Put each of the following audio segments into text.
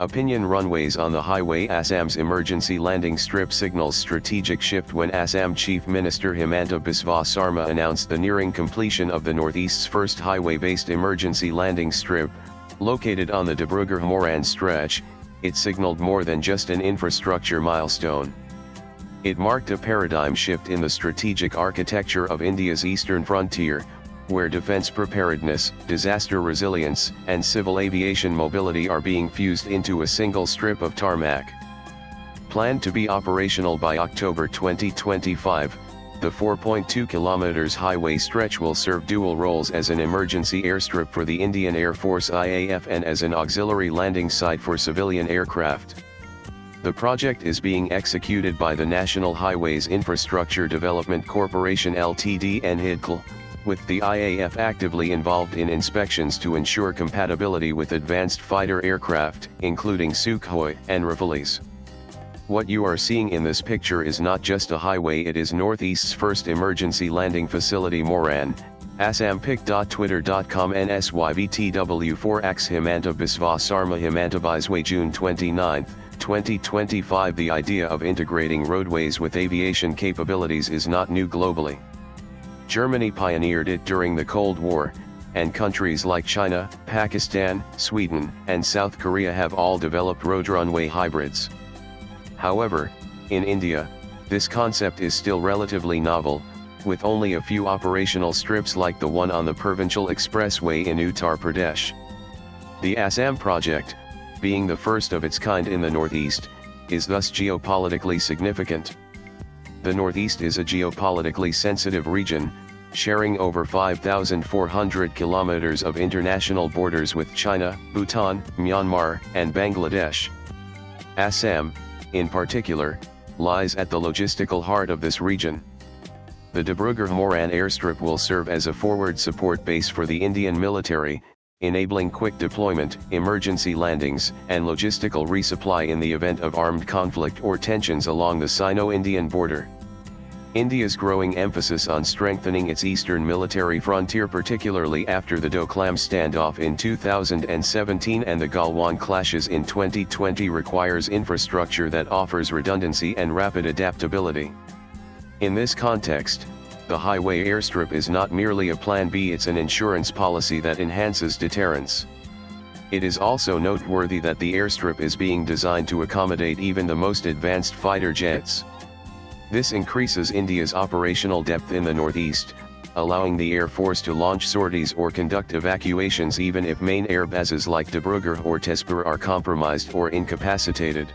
Opinion Runways on the highway. Assam's emergency landing strip signals strategic shift when Assam Chief Minister Himanta Biswa Sarma announced the nearing completion of the Northeast's first highway-based emergency landing strip, located on the Dibrugarh-Moran stretch. It signaled more than just an infrastructure milestone. It marked a paradigm shift in the strategic architecture of India's eastern frontier, where defense preparedness, disaster resilience, and civil aviation mobility are being fused into a single strip of tarmac. Planned to be operational by October 2025, the 4.2 km highway stretch will serve dual roles as an emergency airstrip for the Indian Air Force IAF and as an auxiliary landing site for civilian aircraft. The project is being executed by the National Highways Infrastructure Development Corporation Ltd (NHIDCL), with the IAF actively involved in inspections to ensure compatibility with advanced fighter aircraft, including Sukhoi and Rafales. What you are seeing in this picture is not just a highway, it is Northeast's first emergency landing facility. Moran, assampic.twitter.com NSYVTW4X Himanta Biswa Sarma Himanta Biswa June 29, 2025. The idea of integrating roadways with aviation capabilities is not new globally. Germany pioneered it during the Cold War, and countries like China, Pakistan, Sweden, and South Korea have all developed road runway hybrids. However, in India, this concept is still relatively novel, with only a few operational strips like the one on the Provincial Expressway in Uttar Pradesh. The Assam project, being the first of its kind in the Northeast, is thus geopolitically significant. The Northeast is a geopolitically sensitive region, sharing over 5,400 kilometers of international borders with China, Bhutan, Myanmar, and Bangladesh. Assam, in particular, lies at the logistical heart of this region. The Dibrugarh-Moran airstrip will serve as a forward support base for the Indian military, enabling quick deployment, emergency landings, and logistical resupply in the event of armed conflict or tensions along the Sino-Indian border. India's growing emphasis on strengthening its eastern military frontier, particularly after the Doklam standoff in 2017 and the Galwan clashes in 2020, requires infrastructure that offers redundancy and rapid adaptability. In this context, the highway airstrip is not merely a plan B, it's an insurance policy that enhances deterrence. It is also noteworthy that the airstrip is being designed to accommodate even the most advanced fighter jets. This increases India's operational depth in the Northeast, allowing the Air Force to launch sorties or conduct evacuations even if main air bases like Dibrugarh or Tezpur are compromised or incapacitated.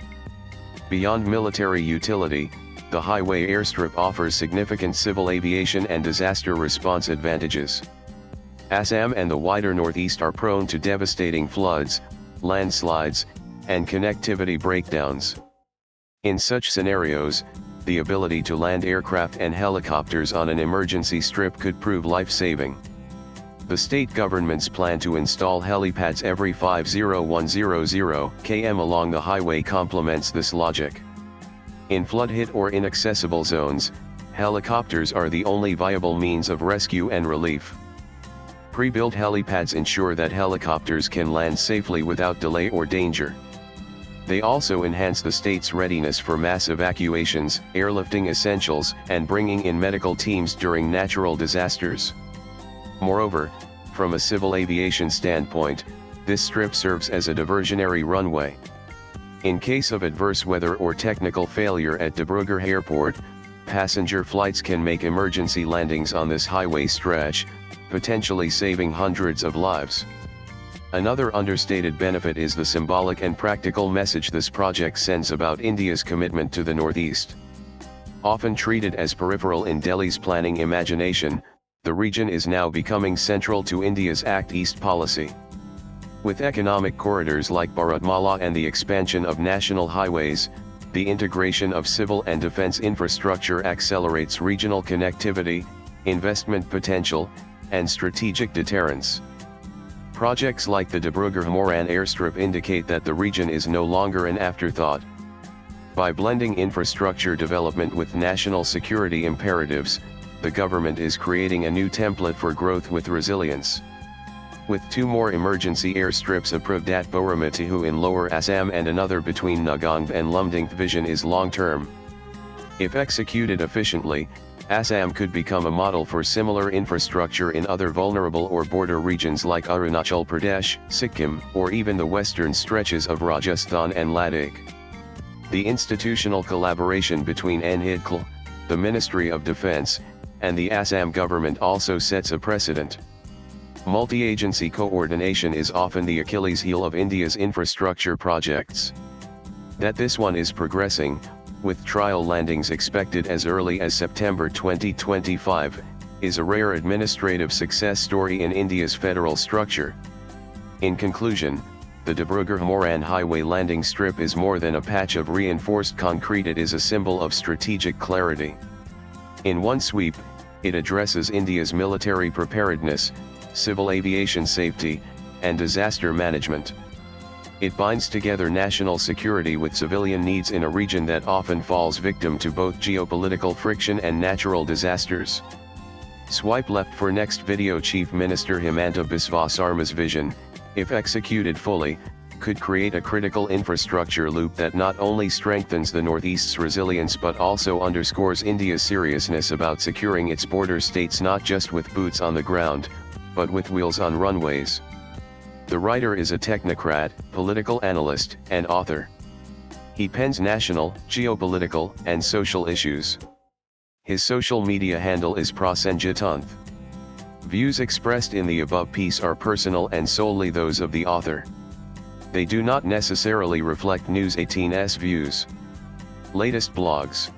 Beyond military utility, the highway airstrip offers significant civil aviation and disaster response advantages. Assam and the wider Northeast are prone to devastating floods, landslides, and connectivity breakdowns. In such scenarios, the ability to land aircraft and helicopters on an emergency strip could prove life-saving. The state government's plan to install helipads every 50100 km along the highway complements this logic. In flood-hit or inaccessible zones, helicopters are the only viable means of rescue and relief. Pre-built helipads ensure that helicopters can land safely without delay or danger. They also enhance the state's readiness for mass evacuations, airlifting essentials, and bringing in medical teams during natural disasters. Moreover, from a civil aviation standpoint, this strip serves as a diversionary runway. In case of adverse weather or technical failure at Dibrugarh Airport, passenger flights can make emergency landings on this highway stretch, potentially saving hundreds of lives. Another understated benefit is the symbolic and practical message this project sends about India's commitment to the Northeast. Often treated as peripheral in Delhi's planning imagination, the region is now becoming central to India's Act East policy. With economic corridors like Bharatmala and the expansion of national highways, the integration of civil and defense infrastructure accelerates regional connectivity, investment potential, and strategic deterrence. Projects like the Dibrugarh-Moran airstrip indicate that the region is no longer an afterthought. By blending infrastructure development with national security imperatives, the government is creating a new template for growth with resilience. with 2 more emergency airstrips approved at Boramatihu in Lower Assam and another between Nagaung and Lumding. Vision is long-term. If executed efficiently, Assam could become a model for similar infrastructure in other vulnerable or border regions like Arunachal Pradesh, Sikkim, or even the western stretches of Rajasthan and Ladakh. The institutional collaboration between NHIDCL, the Ministry of Defense, and the Assam government also sets a precedent. Multi-agency coordination is often the Achilles heel of India's infrastructure projects. That this one is progressing, with trial landings expected as early as September 2025, is a rare administrative success story in India's federal structure. In conclusion, the Dibrugarh-Moran Highway landing strip is more than a patch of reinforced concrete. It is a symbol of strategic clarity. In one sweep, it addresses India's military preparedness, civil aviation safety, and disaster management. It binds together national security with civilian needs in a region that often falls victim to both geopolitical friction and natural disasters. Swipe left for next video. Chief Minister Himanta Biswa Sarma's vision, if executed fully, could create a critical infrastructure loop that not only strengthens the Northeast's resilience but also underscores India's seriousness about securing its border states not just with boots on the ground, but with wheels on runways. The writer is a technocrat, political analyst, and author. He pens national, geopolitical, and social issues. His social media handle is Prasenjitanth. Views expressed in the above piece are personal and solely those of the author. They do not necessarily reflect News 18's views. Latest blogs.